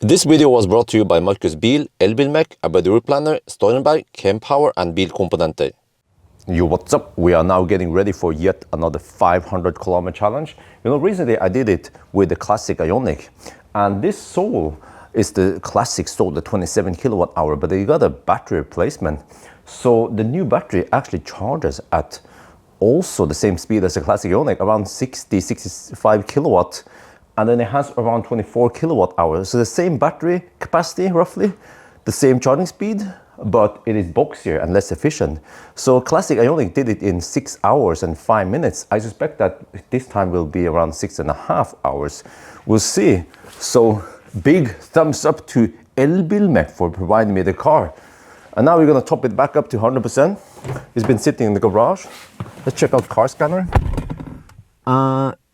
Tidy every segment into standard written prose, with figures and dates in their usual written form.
This video was brought to you by Markus Bil, Elbilmek, ABRP, Steurenberg, Kempower and Bilkomponenter. Yo, what's up? We are now getting ready for yet another 500-kilometer challenge. You know, recently I did it with the classic Ioniq, and this sole is the classic sole, the 27 kilowatt hour, but they got a battery replacement. So the new battery actually charges at also the same speed as the classic Ioniq, around 60-65 kilowatt. And then it has around 24 kilowatt hours. So the same battery capacity, roughly, the same charging speed, but it is boxier and less efficient. So classic Ioniq did it in 6 hours and 5 minutes. I suspect that this time will be around 6.5 hours. We'll see. So big thumbs up to Elbilmek for providing me the car. And now we're gonna top it back up to 100%. It's been sitting in the garage. Let's check out car scanner.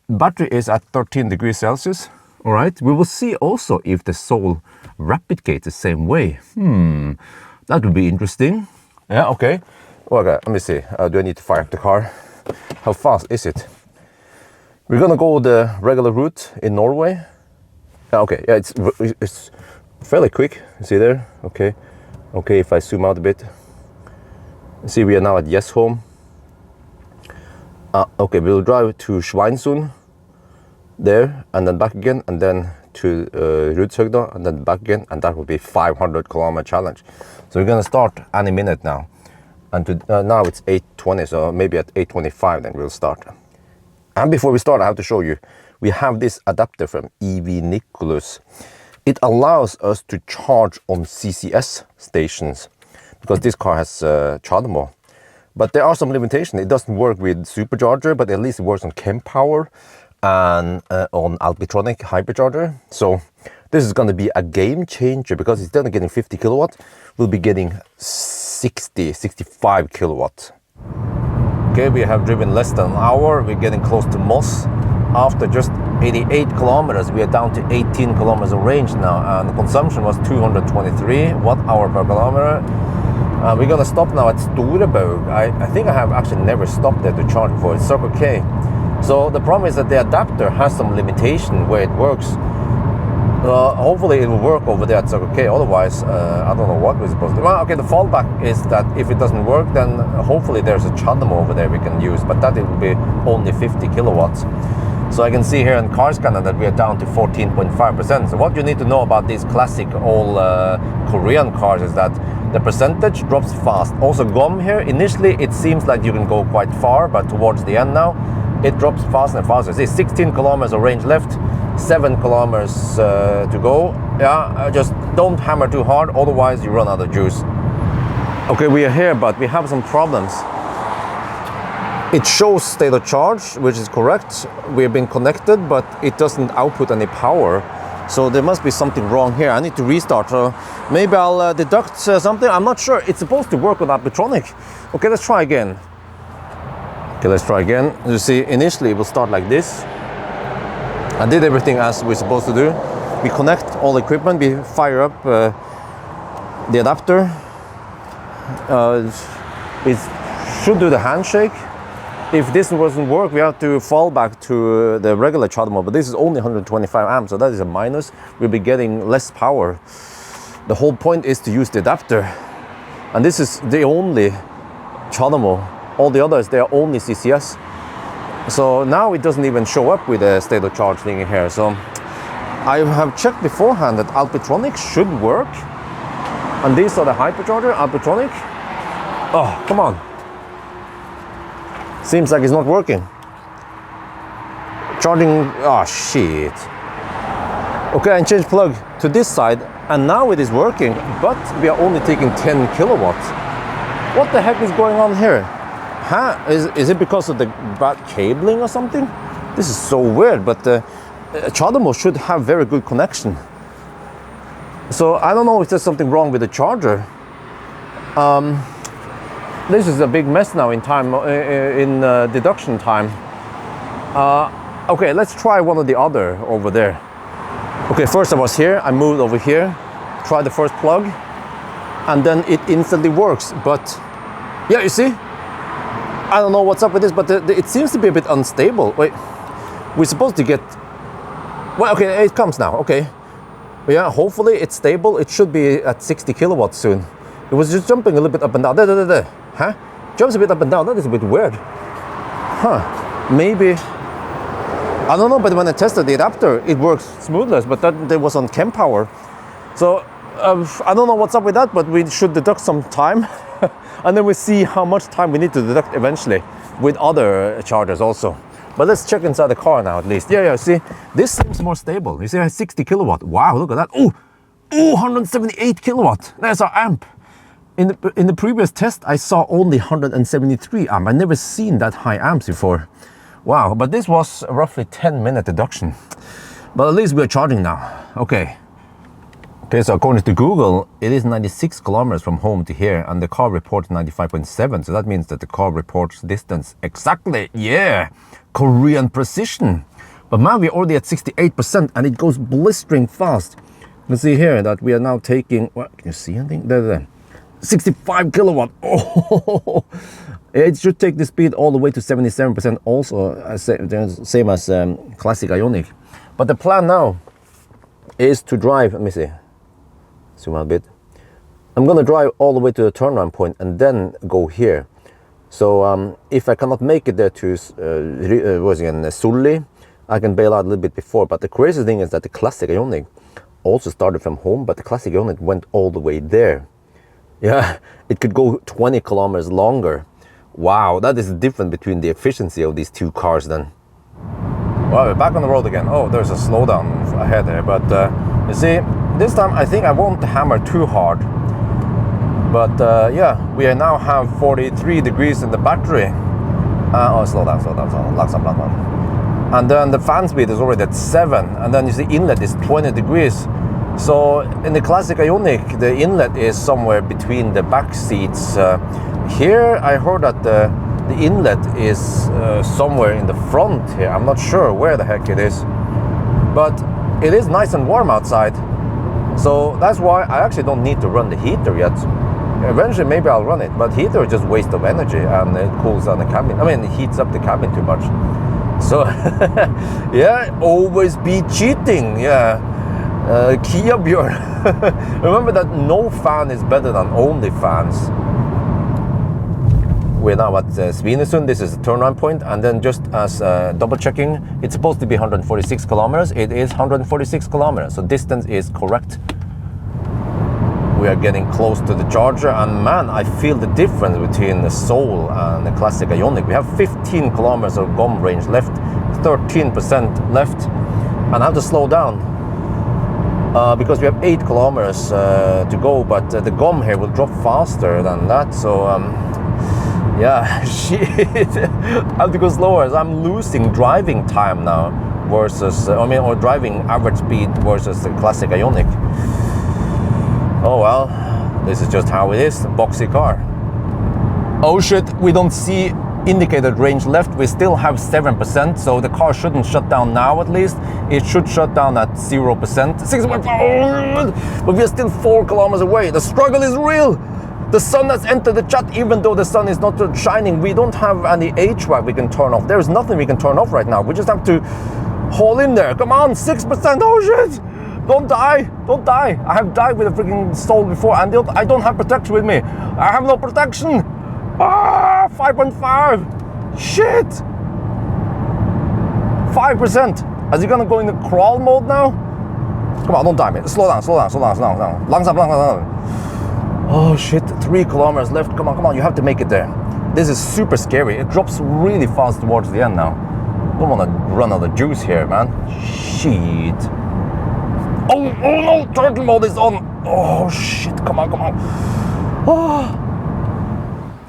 Battery is at 13 degrees Celsius. All right, we will see also if the sole replicates the same way. That would be interesting. Yeah, okay. Okay, let me see. Do I need to fire up the car? How fast is it? We're gonna go the regular route in Norway. Okay, yeah, it's fairly quick. See there? Okay. Okay, if I zoom out a bit. See, we are now at Home. Okay, we'll drive to Schweinsund there and then back again, and then to Rudshøgda and then back again, and that will be 500-kilometer challenge. So we're gonna start any minute now, and now it's 8:20, so maybe at 8:25 then we'll start. And before we start, I have to show you, we have this adapter from e-Niro. It allows us to charge on CCS stations because this car has CHAdeMO. But there are some limitations. It doesn't work with supercharger, but at least it works on Kempower and on Alpitronic hypercharger. So this is going to be a game changer because instead of getting 50 kilowatt, we'll be getting 65 kilowatt. Okay, we have driven less than an hour. We're getting close to Moss. After just 88 kilometers, we are down to 18 kilometers of range now, and the consumption was 223 watt-hour per kilometer. We're gonna stop now at Storebø. I think I have actually never stopped there to charge before. It's Circle K. So the problem is that the adapter has some limitation where it works. Hopefully it will work over there at Circle K. Otherwise, I don't know what we're supposed to do. Well, okay, the fallback is that if it doesn't work, then hopefully there's a CHAdeMO over there we can use, but that it will be only 50 kilowatts. So I can see here in car scanner that we are down to 14.5%. So what you need to know about these classic old Korean cars is that the percentage drops fast. Also GOM here, initially it seems like you can go quite far, but towards the end now, it drops faster and faster. See, 16 kilometers of range left, 7 kilometers to go. Yeah, just don't hammer too hard, otherwise you run out of juice. Okay, we are here, but we have some problems. It shows state of charge, which is correct. We've been connected, but it doesn't output any power. So there must be something wrong here. I need to restart. So maybe I'll deduct something. I'm not sure. It's supposed to work with Alpitronic. Okay, let's try again. Okay, let's try again. You see, initially it will start like this. I did everything as we're supposed to do. We connect all the equipment. We fire up the adapter. It should do the handshake. If this doesn't work, we have to fall back to the regular CHAdeMO, but this is only 125 amps, so that is a minus. We'll be getting less power. The whole point is to use the adapter. And this is the only CHAdeMO. All the others, they are only CCS. So now it doesn't even show up with the state of charge thing here. So I have checked beforehand that Alpitronic should work. And these are the hypercharger, Alpitronic. Oh, come on. Seems like it's not working. Charging, oh shit. Okay, I changed plug to this side and now it is working, but we are only taking 10 kilowatts. What the heck is going on here? Huh? Is it because of the bad cabling or something? This is so weird, but CHAdeMO should have very good connection. So I don't know if there's something wrong with the charger. This is a big mess now in time, in deduction time. Okay, let's try one of the other over there. Okay, first I was here, I moved over here, tried the first plug, and then it instantly works. But yeah, you see, I don't know what's up with this, but it seems to be a bit unstable. Wait, we're supposed to get, well, okay, it comes now, okay. Yeah, hopefully it's stable. It should be at 60 kilowatts soon. It was just jumping a little bit up and down. There. Huh? Jumps a bit up and down. That is a bit weird. Huh. Maybe. I don't know, but when I tested the adapter, it works smoothless, but that was on Kempower. So I don't know what's up with that, but we should deduct some time. And then we see how much time we need to deduct eventually with other chargers also. But let's check inside the car now at least. Yeah, see, this seems more stable. You see, I have 60 kilowatt. Wow, look at that. Oh, 178 kilowatt. There's our amp. In the previous test, I saw only 173 amp. I've never seen that high amps before. Wow, but this was a roughly 10-minute deduction. But at least we're charging now. Okay, so according to Google, it is 96 kilometers from home to here, and the car reports 95.7. So that means that the car reports distance exactly. Yeah, Korean precision. But man, we're already at 68%, and it goes blistering fast. You can see here that we are now taking, what, can you see anything? There. 65 kilowatt. Oh, it should take the speed all the way to 77% also, same as classic Ioniq. But the plan now is to drive, let me see, zoom out a bit. I'm gonna drive all the way to the turnaround point and then go here. So if I cannot make it there to Solli, I can bail out a little bit before. But the crazy thing is that the classic Ioniq also started from home, but the classic Ioniq went all the way there. Yeah, it could go 20 kilometers longer. Wow, that is the difference between the efficiency of these two cars then. Well, we're back on the road again. Oh, there's a slowdown ahead there, but you see, this time I think I won't hammer too hard. But yeah, we now have 43 degrees in the battery. Oh, slow down. And then the fan speed is already at 7, and then you see inlet is 20 degrees. So in the classic Ioniq, the inlet is somewhere between the back seats. Here I heard that the inlet is somewhere in the front here. I'm not sure where the heck it is, but it is nice and warm outside. So that's why I actually don't need to run the heater yet. Eventually maybe I'll run it, but heater is just waste of energy, and it cools down the cabin. I mean, it heats up the cabin too much. So yeah, always be cheating. Yeah. Bjørn. Remember that no fan is better than only fans. We're now at Svinesund. This is the turnaround point, and then just as double checking, it's supposed to be 146 kilometers. It is 146 kilometers, so distance is correct. We are getting close to the charger, and man, I feel the difference between the Soul and the classic Ioniq. We have 15 kilometers of GOM range left, 13% left, and I have to slow down. Because we have 8 kilometers to go, but the GOM here will drop faster than that. So yeah, shit, I have to go slower. So I'm losing driving time now versus, or driving average speed versus the classic Ioniq. Oh well, this is just how it is. Boxy car. Oh shit, we don't see indicated range left. We still have 7%, so the car shouldn't shut down now. At least it should shut down at 0%, 6.5, but we are still 4 kilometers away. The struggle is real. The sun has entered the chat, even though the sun is not shining. We don't have any HVAC we can turn off. There is nothing we can turn off right now. We just have to haul in there. Come on, 6%. Oh shit, don't die. I have died with a freaking Soul before, and I don't have protection with me. I have no protection. 5.5. Shit. 5%. Is he gonna go into crawl mode now? Come on, don't die, man. Slow down. Langsam. Oh shit, 3 kilometers left. Come on, you have to make it there. This is super scary. It drops really fast towards the end now. Don't wanna run out of juice here, man. Shit. Oh no, turtle mode is on. Oh shit, come on. Oh.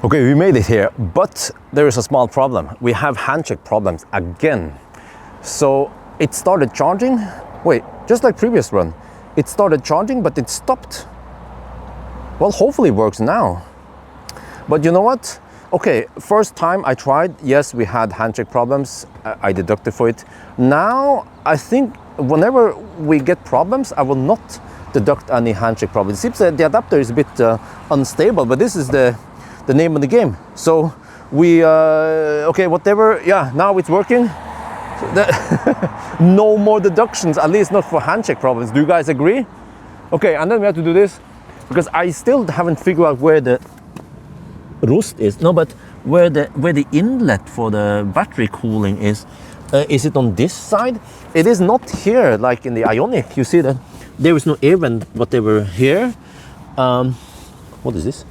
Okay, we made it here, but there is a small problem. We have handshake problems again. So it started charging. Wait, just like previous run, it started charging, but it stopped. Well, hopefully it works now. But you know what? Okay, first time I tried, yes, we had handshake problems. I deducted for it. Now, I think whenever we get problems, I will not deduct any handshake problems. It seems that the adapter is a bit unstable, but this is the name of the game. So we okay, whatever. Yeah, now it's working. No more deductions, at least not for handshake problems. Do you guys agree? Okay, and then we have to do this because I still haven't figured out where the rust is. No, but where the inlet for the battery cooling is. Is it on this side? It is not here, like in the Ioniq. You see that there is no air vent, whatever here. What is this?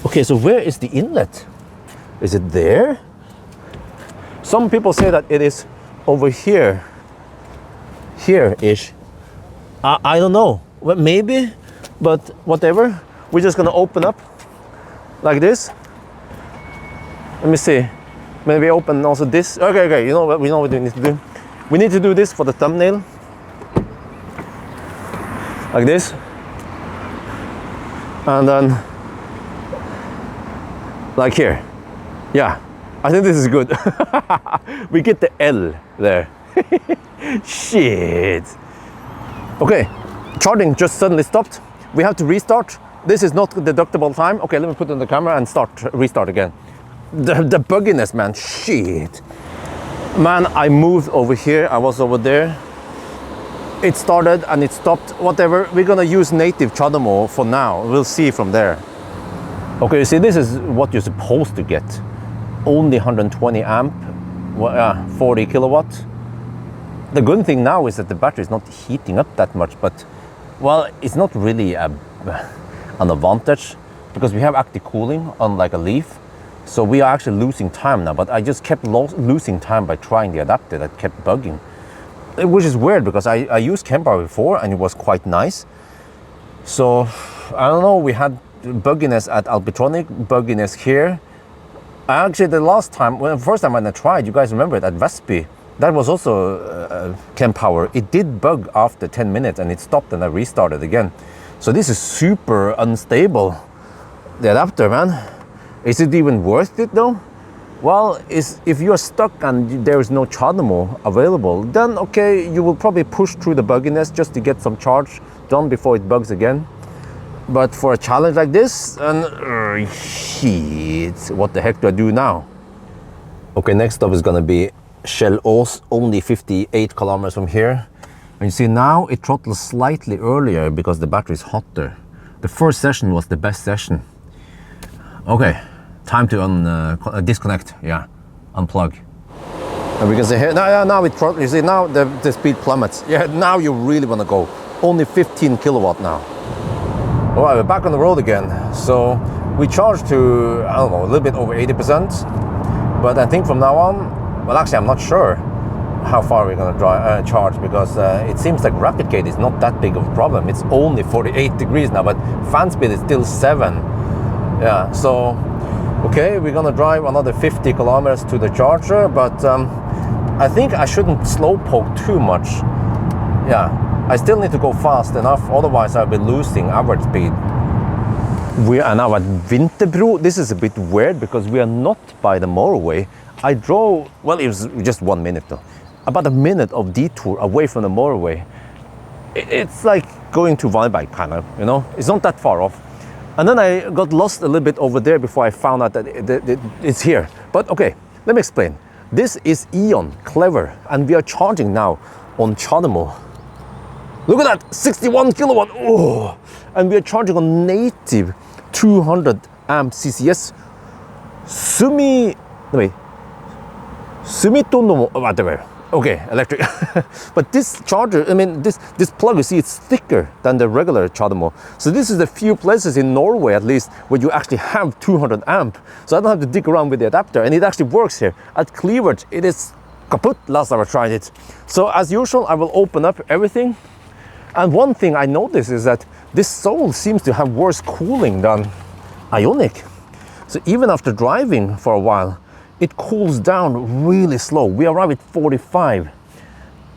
Okay, so where is the inlet? Is it there? Some people say that it is over here, here-ish. I don't know, well, maybe, but whatever. We're just gonna open up like this. Let me see. Maybe open also this. Okay, you know what? We know what we need to do. We need to do this for the thumbnail. Like this. And then, like here. Yeah, I think this is good. We get the L there. Shit. Okay, charging just suddenly stopped. We have to restart. This is not deductible time. Okay, let me put it on the camera and restart again. The bugginess, man, shit. Man, I moved over here, I was over there. It started and it stopped, whatever. We're gonna use native CHAdeMO for now. We'll see from there. Okay, you see, this is what you're supposed to get. Only 120 amp, 40 kilowatt. The good thing now is that the battery is not heating up that much, but, well, it's not really an advantage because we have active cooling unlike a Leaf. So we are actually losing time now, but I just kept losing time by trying the adapter that kept bugging. Which is weird because I used Kempower before and it was quite nice. So, I don't know, we had bugginess at Alpitronic, bugginess here. Actually, the first time when I tried, you guys remember it, at Vespi, that was also Kempower. It did bug after 10 minutes and it stopped and I restarted again. So this is super unstable, the adapter, man. Is it even worth it though? Well, if you're stuck and there is no CHAdeMO available, then okay, you will probably push through the bugginess just to get some charge done before it bugs again. But for a challenge like this, and shit, what the heck do I do now? Okay, next up is gonna be Shell Ås, only 58 kilometers from here. And you see now it throttles slightly earlier because the battery is hotter. The first session was the best session. Okay. Time to disconnect, yeah, unplug. And we can say here, now it throttles, you see now the speed plummets. Yeah, now you really want to go. Only 15 kilowatt now. All right, we're back on the road again. So we charged to, I don't know, a little bit over 80%. But I think from now on, well actually I'm not sure how far we're going to charge because it seems like rapid gate is not that big of a problem. It's only 48 degrees now, but fan speed is still 7. Yeah, so okay, we're gonna drive another 50 kilometers to the charger, but I think I shouldn't slow poke too much. Yeah, I still need to go fast enough, otherwise I'll be losing average speed. We are now at Vinterbro. This is a bit weird because we are not by the motorway. I drove, well, it was just 1 minute though, about a minute of detour away from the motorway. It's like going to Valberg kind of, you know, it's not that far off. And then I got lost a little bit over there before I found out that it's here. But okay, let me explain. This is Ion, clever, and we are charging now on CHAdeMO. Look at that, 61 kilowatt, oh! And we are charging on native 200 amp CCS. Sumitomo, whatever. Okay, electric. But this charger, I mean, this plug, you see, it's thicker than the regular CHAdeMO. So this is the few places in Norway, at least, where you actually have 200 amp. So I don't have to dig around with the adapter, and it actually works here. At Cleavage, it is kaput last time I tried it. So as usual, I will open up everything. And one thing I noticed is that this Soul seems to have worse cooling than Ioniq. So even after driving for a while, it cools down really slow. We arrive at 45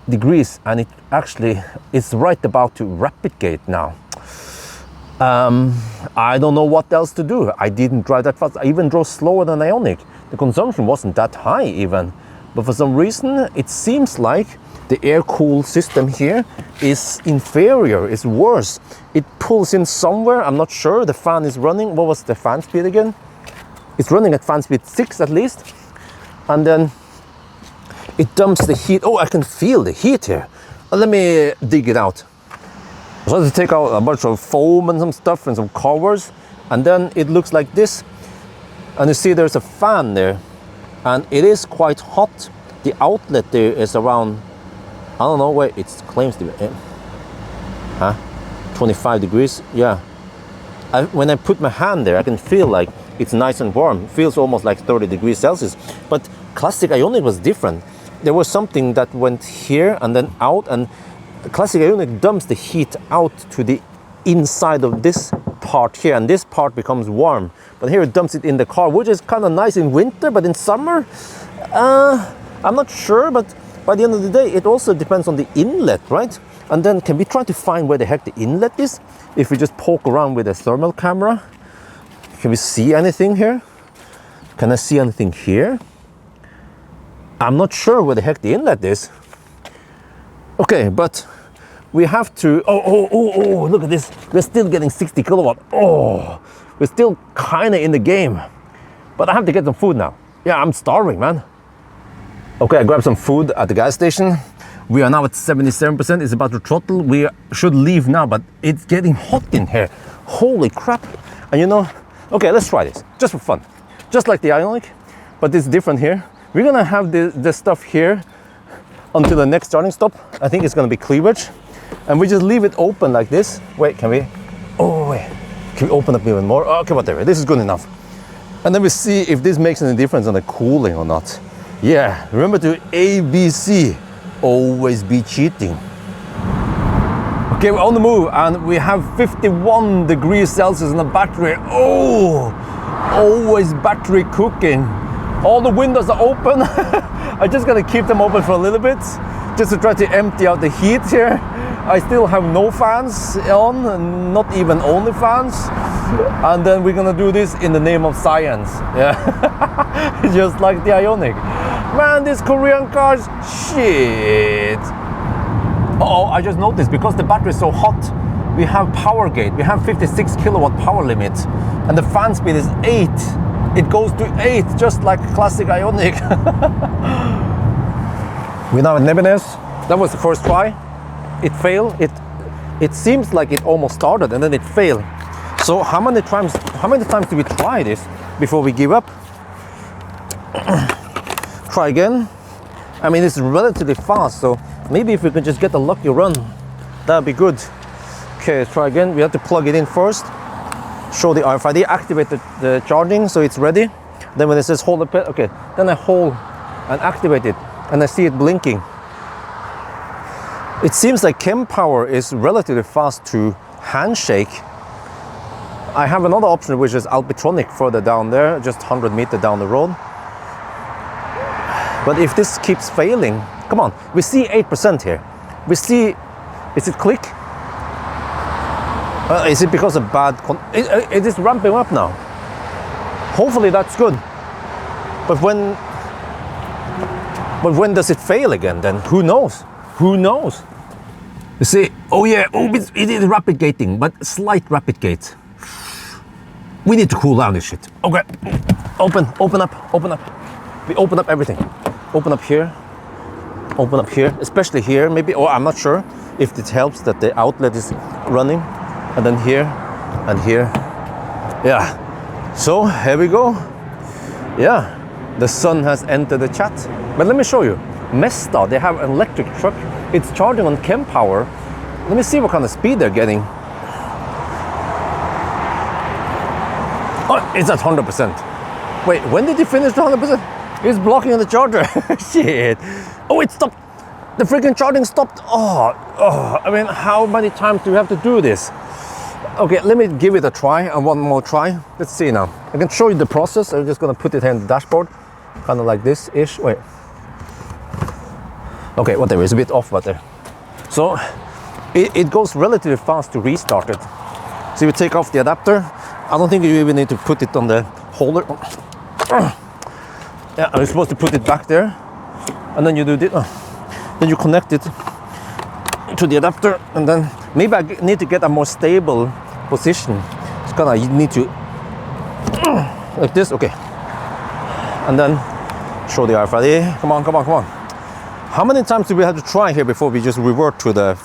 degrees and it actually is right about to rapid gate now. I don't know what else to do. I didn't drive that fast. I even drove slower than Ioniq. The consumption wasn't that high even. But for some reason, it seems like the air-cooled system here is inferior, it's worse. It pulls in somewhere, I'm not sure. The fan is running. What was the fan speed again? It's running at fan speed 6 at least. And then it dumps the heat. Oh, I can feel the heat here. Let me dig it out. So I have to take out a bunch of foam and some stuff and some covers, and then it looks like this. And you see there's a fan there, and it is quite hot. The outlet there is around, I don't know where it claims to be. 25 degrees, yeah. When I put my hand there, I can feel like it's nice and warm. It feels almost like 30 degrees Celsius. But classic Ioniq was different. There was something that went here and then out, and the classic Ioniq dumps the heat out to the inside of this part here, and this part becomes warm. But here it dumps it in the car, which is kind of nice in winter, but in summer, I'm not sure. But by the end of the day, it also depends on the inlet, right? And then can we try to find where the heck the inlet is? If we just poke around with a thermal camera, can we see anything here? Can I see anything here? I'm not sure where the heck the inlet is. Okay, but we have to, oh, look at this. We're still getting 60 kilowatt. Oh, we're still kind of in the game. But I have to get some food now. Yeah, I'm starving, man. Okay, I grabbed some food at the gas station. We are now at 77%. It's about to throttle. We should leave now, but it's getting hot in here. Holy crap. And you know, okay, let's try this, just for fun. Just like the Ioniq, but it's different here. We're gonna have the stuff here until the next charging stop. I think it's gonna be cleavage. And we just leave it open like this. Wait, can we? Oh, wait. Can we open up even more? Okay, whatever, this is good enough. And then we see if this makes any difference on the cooling or not. Yeah, remember to ABC. Always be cheating. Okay, we're on the move, and we have 51 degrees Celsius in the battery. Oh, always battery cooking. All the windows are open. I'm just gonna keep them open for a little bit, just to try to empty out the heat here. I still have no fans on, not even only fans. And then we're gonna do this in the name of science. Yeah, just like the Ioniq. Man, these Korean cars, shit. Uh-oh, I just noticed, because the battery is so hot, we have power gate. We have 56 kilowatt power limit, and the fan speed is 8. It goes to 8, just like classic Ioniq. We're now at Nebenez. That was the first try. It failed. It seems like it almost started, and then it failed. So how many times do we try this before we give up? Try again. I mean, it's relatively fast, so maybe if we can just get a lucky run, that'd be good. Okay, try again. We have to plug it in first. Show the RFID, activate the charging so it's ready. Then when it says hold the pedal, okay, then I hold and activate it, and I see it blinking. It seems like Kempower is relatively fast to handshake. I have another option, which is Alpitronic further down there, just 100 meters down the road. But if this keeps failing, come on, we see 8% here. We see, is it click? Is it because of bad, it is ramping up now. Hopefully that's good. But when does it fail again then? Who knows? Who knows? You see, oh yeah, oh, it is rapid gating, but slight rapid gate. We need to cool down this shit. Okay, open up. We open up everything. Open up here, especially here maybe, or I'm not sure if it helps that the outlet is running. And then here, and here. Yeah, so here we go. Yeah, the sun has entered the chat. But let me show you. Mesta, they have an electric truck. It's charging on Kempower. Let me see what kind of speed they're getting. Oh, it's at 100%. Wait, when did you finish the 100%? It's blocking the charger. Shit. Oh, it stopped. The freaking charging stopped. Oh, I mean, how many times do you have to do this? Okay, let me give it a try, and one more try. Let's see now. I can show you the process. I'm just gonna put it here in the dashboard, kind of like this-ish. Wait. Okay, whatever, it's a bit off, but there. So, it goes relatively fast to restart it. So you take off the adapter. I don't think you even need to put it on the holder. Yeah, I'm supposed to put it back there, and then you do this. Then you connect it to the adapter, and then maybe I need to get a more stable position. It's kind of, you need to like this, okay. And then show the RFID. Come on. How many times do we have to try here before we just revert to the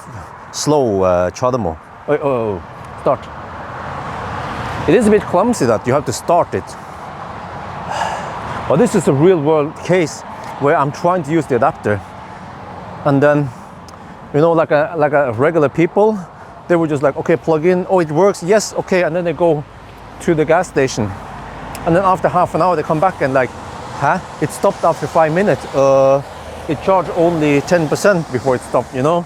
slow charger mode? Oh, start. It is a bit clumsy that you have to start it. But this is a real world case where I'm trying to use the adapter. And then, you know, like a regular people, they were just like, okay, plug in, oh, it works, yes, okay. And then they go to the gas station. And then after half an hour, they come back and like, huh? It stopped after 5 minutes. It charged only 10% before it stopped, you know?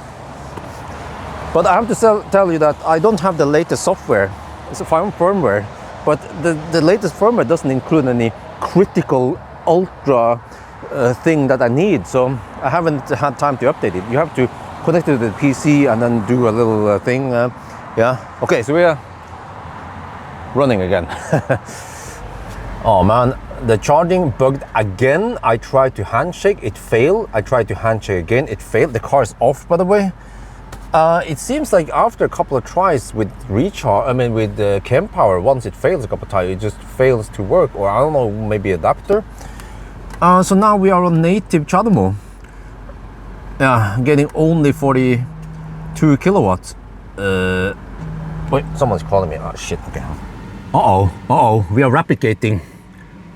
But I have to tell you that I don't have the latest software. It's a firmware, but the latest firmware doesn't include any critical ultra thing that I need. So I haven't had time to update it. You have to connect it to the PC and then do a little thing. Yeah. Okay, so we are running again. Oh man, the charging bugged again. I tried to handshake, it failed. I tried to handshake again, it failed. The car is off, by the way. It seems like after a couple of tries with with the Kempower, once it fails a couple of times, it just fails to work, or I don't know, maybe adapter. So now we are on native charger mode. Yeah, getting only 42 kilowatts. Wait, someone's calling me. Oh shit, okay. We are replicating.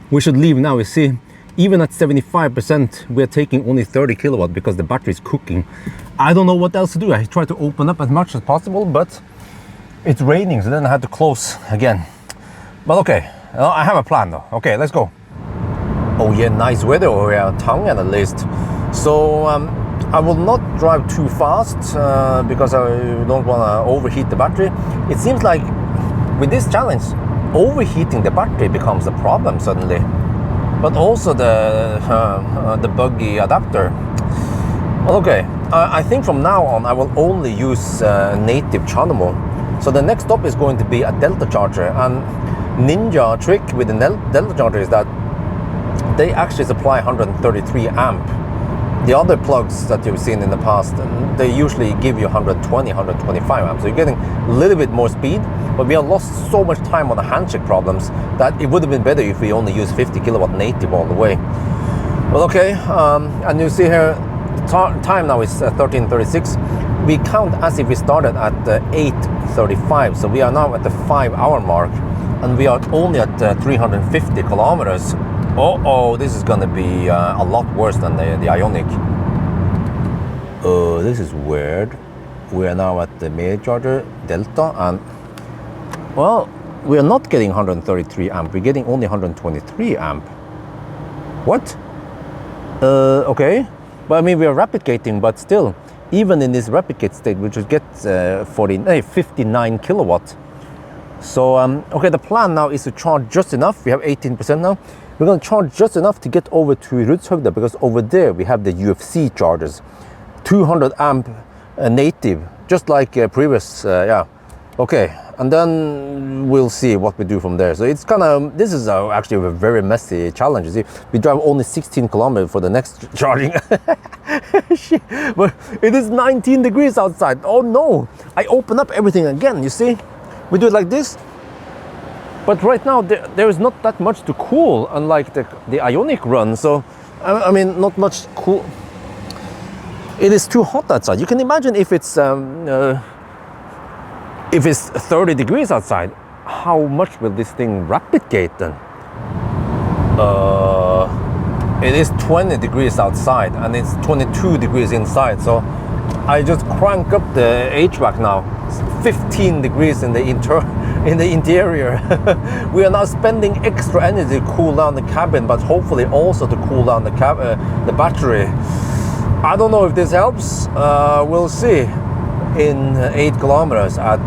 We should leave now, you see. Even at 75%, we are taking only 30 kilowatt because the battery is cooking. I don't know what else to do. I try to open up as much as possible, but it's raining, so then I had to close again. But okay, I have a plan though. Okay, let's go. Oh yeah, nice weather over here, Tangen at least. So I will not drive too fast because I don't want to overheat the battery. It seems like with this challenge, overheating the battery becomes a problem suddenly. But also the buggy adapter. Well, okay, I think from now on I will only use native charger mode. So the next stop is going to be a Delta charger, and ninja trick with the Delta charger is that they actually supply 133 amp. The other plugs that you've seen in the past, they usually give you 120, 125 amps. So you're getting a little bit more speed, but we have lost so much time on the handshake problems that it would have been better if we only use 50 kilowatt native all the way. Well, okay, and you see here, time now is 13:36. We count as if we started at 8:35, so we are now at the 5-hour mark, and we are only at 350 kilometers. Oh, this is gonna be a lot worse than the Ioniq. Oh, this is weird. We are now at the main charger, Delta, and well, we are not getting 133 amp, we're getting only 123 amp. What? Okay. But I mean, we are replicating, but still, even in this replicate state, we just get 59 kilowatt. So, okay, the plan now is to charge just enough. We have 18% now. We're going to charge just enough to get over to Rudshøgda, because over there we have the UFC chargers. 200 amp native, just like previous, yeah. Okay, and then we'll see what we do from there. So it's kind of, this is actually a very messy challenge. You see, we drive only 16 kilometers for the next charging. Shit, but it is 19 degrees outside. Oh no, I open up everything again, you see. We do it like this. But right now, there is not that much to cool, unlike the Ioniq run. So, I mean, not much cool. It is too hot outside. You can imagine if it's 30 degrees outside, how much will this thing replicate then? It is 20 degrees outside and it's 22 degrees inside. So I just crank up the HVAC now. It's 15 degrees in the interior. We are now spending extra energy to cool down the cabin, but hopefully also to cool down the battery. I don't know if this helps. We'll see. In 8 kilometers at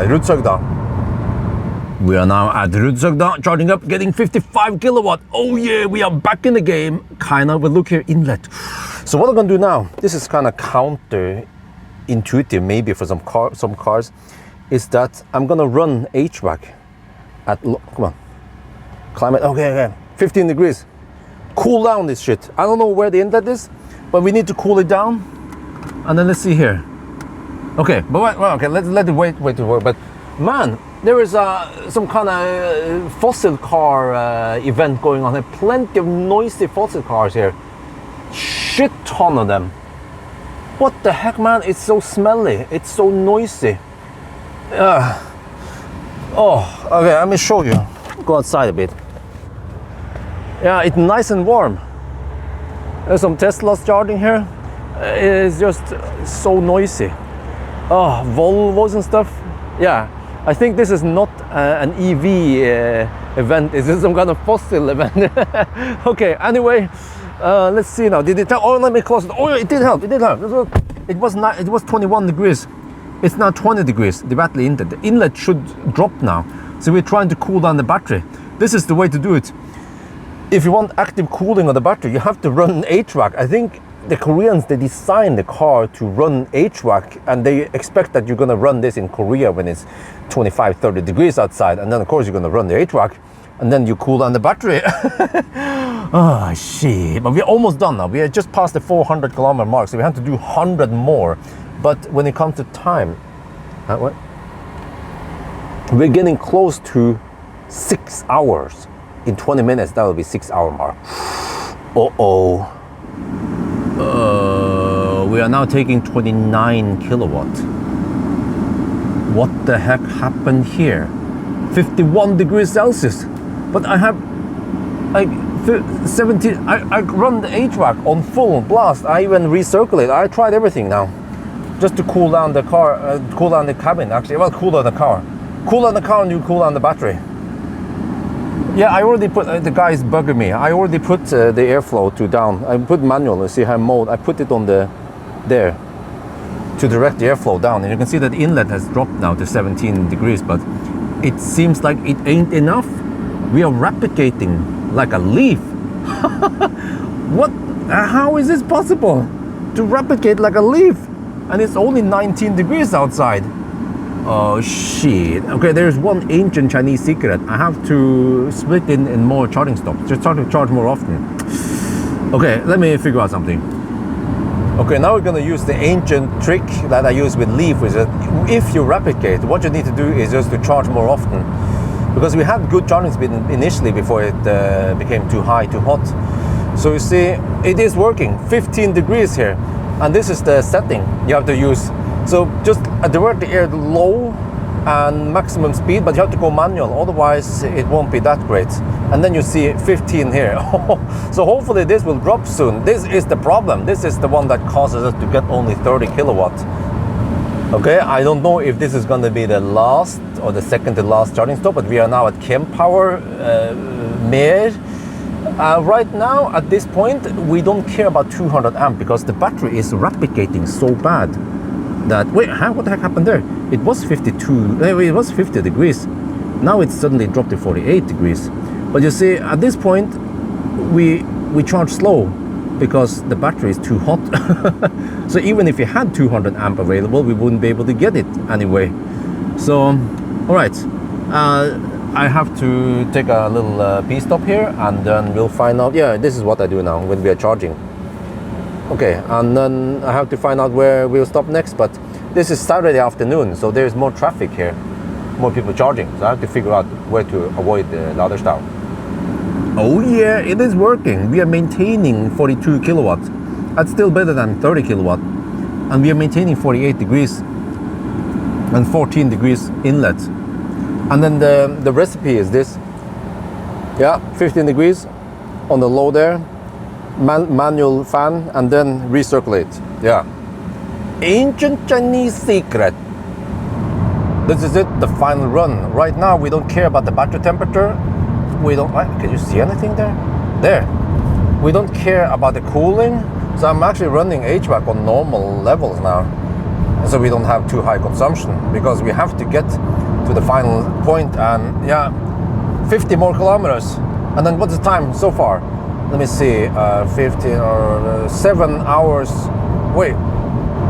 Rudshøgda. We are now at Rudshøgda, charging up, getting 55 kilowatt. Oh yeah, we are back in the game. Kind of, but look here, inlet. So what I'm gonna do now, this is kind of counter-intuitive maybe for some cars, is that I'm gonna run HVAC at, come on, climate, okay, 15 degrees. Cool down this shit. I don't know where the inlet is, but we need to cool it down. And then let's see here. Okay, but well, okay, let it wait to work. But man, there is some kind of fossil car event going on here. Plenty of noisy fossil cars here. Shit. shit ton of them. What the heck, man? It's so smelly. It's so noisy. Oh, okay, let me show you. Go outside a bit. Yeah, it's nice and warm. There's some Teslas charging here. It's just so noisy. Oh, Volvos and stuff. Yeah, I think this is not an EV event. This is some kind of fossil event. Okay, anyway, let's see now. Did it help? Oh, let me close it. Oh, it did help. It did help. It was 21 degrees. It's now 20 degrees. The battery inlet. The inlet should drop now. So we're trying to cool down the battery. This is the way to do it. If you want active cooling of the battery, you have to run HVAC. I think the Koreans, they designed the car to run HVAC, and they expect that you're going to run this in Korea when it's 25, 30 degrees outside. And then of course you're going to run the HVAC, and then you cool down the battery. Oh shit, but we're almost done now. We are just past the 400 kilometer mark, so we have to do 100 more. But when it comes to time, what? We're getting close to 6 hours. In 20 minutes, that will be 6 hour mark. We are now taking 29 kilowatt. What the heck happened here? 51 degrees Celsius. But I have like 17. I run the HVAC on full blast. I even recirculate. I tried everything now, just to cool down the car, cool down the cabin. Actually, well, cool down the car. Cool down the car and you cool down the battery. Yeah, I already put, the guy's bugging me. I already put the airflow to down. I put manual, you see how mode. I put it on there to direct the airflow down. And you can see that the inlet has dropped now to 17 degrees, but it seems like it ain't enough. We are replicating like a leaf. What? How is this possible? To replicate like a leaf? And it's only 19 degrees outside. Oh shit. Okay, there's one ancient Chinese secret. I have to split in more charging stops. Just try to charge more often. Okay, let me figure out something. Okay, now we're gonna use the ancient trick that I use with Leaf, which is that if you replicate, what you need to do is just to charge more often. Because we had good charging speed initially before it became too high, too hot. So you see, it is working. 15 degrees here. And this is the setting you have to use. So just divert the air low and maximum speed, but you have to go manual, otherwise it won't be that great. And then you see 15 here. So hopefully this will drop soon. This is the problem. This is the one that causes us to get only 30 kilowatt. Okay, I don't know if this is going to be the last or the second to last charging stop, but we are now at Kempower, right now, at this point, we don't care about 200 amp because the battery is replicating so bad. That, wait, what the heck happened there? It was 52, it was 50 degrees. Now it's suddenly dropped to 48 degrees. But you see, at this point, we charge slow because the battery is too hot. So even if you had 200 amp available, we wouldn't be able to get it anyway. So, all right. I have to take a little pit stop here, and then we'll find out. Yeah, this is what I do now when we are charging. Okay, and then I have to find out where we'll stop next, but this is Saturday afternoon, so there's more traffic here, more people charging, so I have to figure out where to avoid the other style. Oh yeah, it is working. We are maintaining 42 kilowatt. That's still better than 30 kilowatt. And we are maintaining 48 degrees and 14 degrees inlet. And then the recipe is this. Yeah, 15 degrees on the low there. Manual fan, and then recirculate. Yeah, ancient Chinese secret. This is it, the final run. Right now we don't care about the battery temperature. We don't, can you see anything there? There. We don't care about the cooling. So I'm actually running HVAC on normal levels now, so we don't have too high consumption, because we have to get to the final point. And yeah, 50 more kilometers. And then what's the time so far? Let me see, 15 or 7 hours. Wait,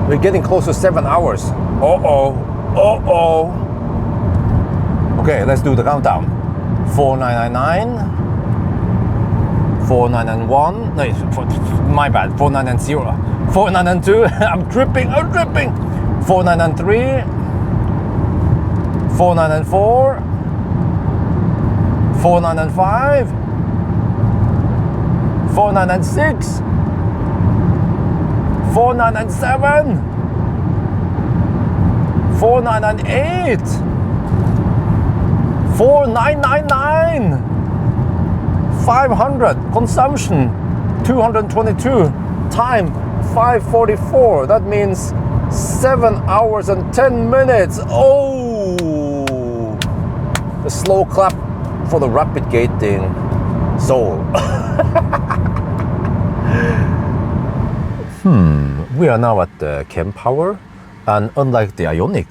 we're getting close to 7 hours. Okay, let's do the countdown. 4999, 4991, no, my bad, 4990, 4992, I'm tripping. 4993, 4994, 4995, 4996, 4997, 4998, 4999, 500, consumption 222, time 5:44. That means 7 hours and 10 minutes. Oh, a slow clap for the rapid gating soul. We are now at the Kempower, and unlike the Ioniq,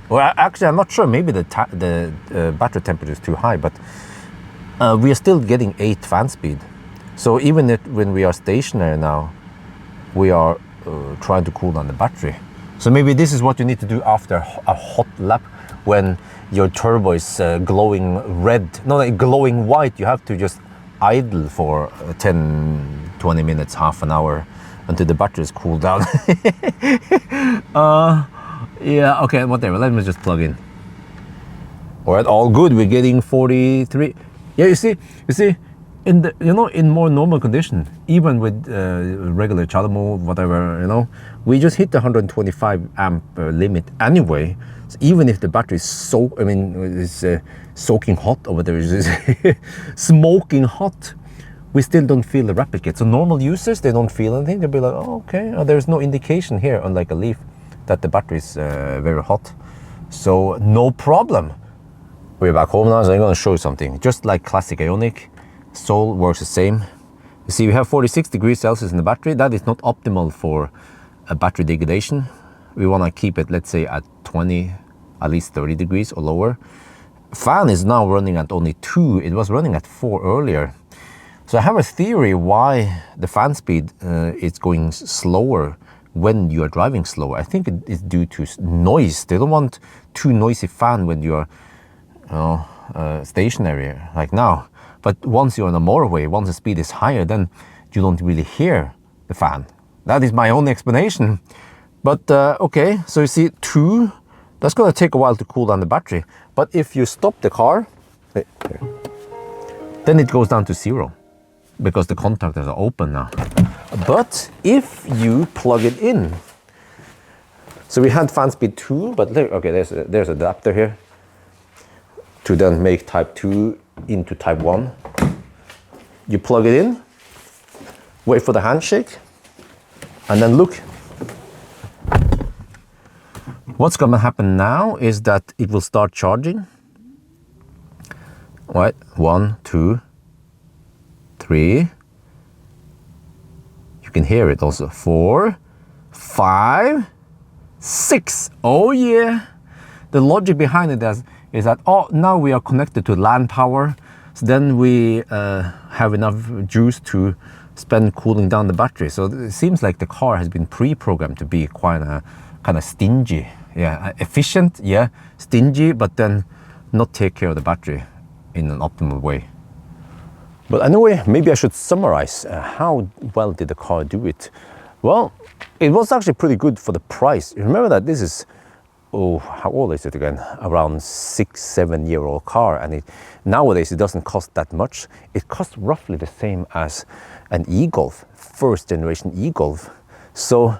well, actually I'm not sure, maybe the battery temperature is too high, but we are still getting 8 fan speed. So even when we are stationary now, we are trying to cool down the battery. So maybe this is what you need to do after a hot lap, when your turbo is glowing red, no, like glowing white. You have to just idle for 10-20 minutes, half an hour, until the battery is cooled down. Yeah, okay, whatever, let me just plug in. All right, all good, we're getting 43. Yeah, you see, in the, in more normal condition, even with regular child mode, whatever, we just hit the 125 amp limit anyway. So even if the battery is soaking hot over there, is smoking hot, we still don't feel the rapid gate. So normal users, they don't feel anything. They'll be like, oh, okay, there's no indication here, unlike a Leaf, that the battery is very hot. So no problem. We're back home now, so I'm going to show you something. Just like classic Ioniq, Soul works the same. You see, we have 46 degrees Celsius in the battery. That is not optimal for a battery degradation. We want to keep it, let's say, at 20, at least 30 degrees or lower. Fan is now running at only 2. It was running at 4 earlier. So I have a theory why the fan speed is going slower when you are driving slower. I think it is due to noise. They don't want too noisy fan when you are stationary like now. But once you're on a motorway, once the speed is higher, then you don't really hear the fan. That is my only explanation. But okay, so you see 2, that's going to take a while to cool down the battery. But if you stop the car, then it goes down to 0, because the contactors are open now. But if you plug it in, so we had fan speed 2, but okay, there's an adapter here to then make type 2 into type 1. You plug it in, wait for the handshake, and then look. What's going to happen now is that it will start charging. Right, 1, 2, 3. You can hear it also. 4, 5, 6. Oh yeah. The logic behind it is that, oh, now we are connected to land power. So then we have enough juice to spend cooling down the battery. So it seems like the car has been pre-programmed to be quite kind of stingy. Yeah, efficient, yeah, stingy, but then not take care of the battery in an optimal way. But anyway, maybe I should summarize how well did the car do it. Well, it was actually pretty good for the price. Remember that this is, oh, how old is it again? Around 6-7-year-old car, and nowadays it doesn't cost that much. It costs roughly the same as an e-Golf, first generation e-Golf. So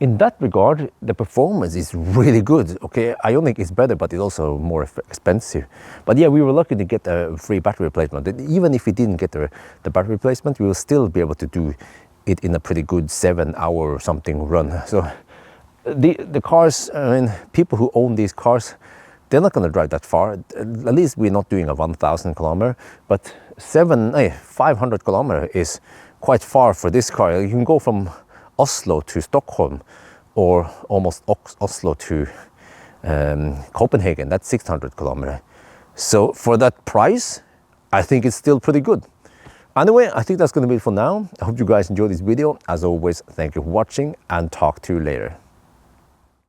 in that regard, the performance is really good. Okay, Ioniq is better, but it's also more expensive. But yeah, we were lucky to get a free battery replacement. Even if we didn't get the battery replacement, we will still be able to do it in a pretty good 7-hour or something run. So the cars, I mean, people who own these cars, they're not going to drive that far. At least we're not doing a 1,000 kilometer, but 500 kilometer is quite far for this car. You can go from Oslo to Stockholm, or almost Oslo to Copenhagen. That's 600 kilometers. So for that price, I think it's still pretty good. Anyway, I think that's going to be it for now. I hope you guys enjoyed this video. As always, thank you for watching, and talk to you later.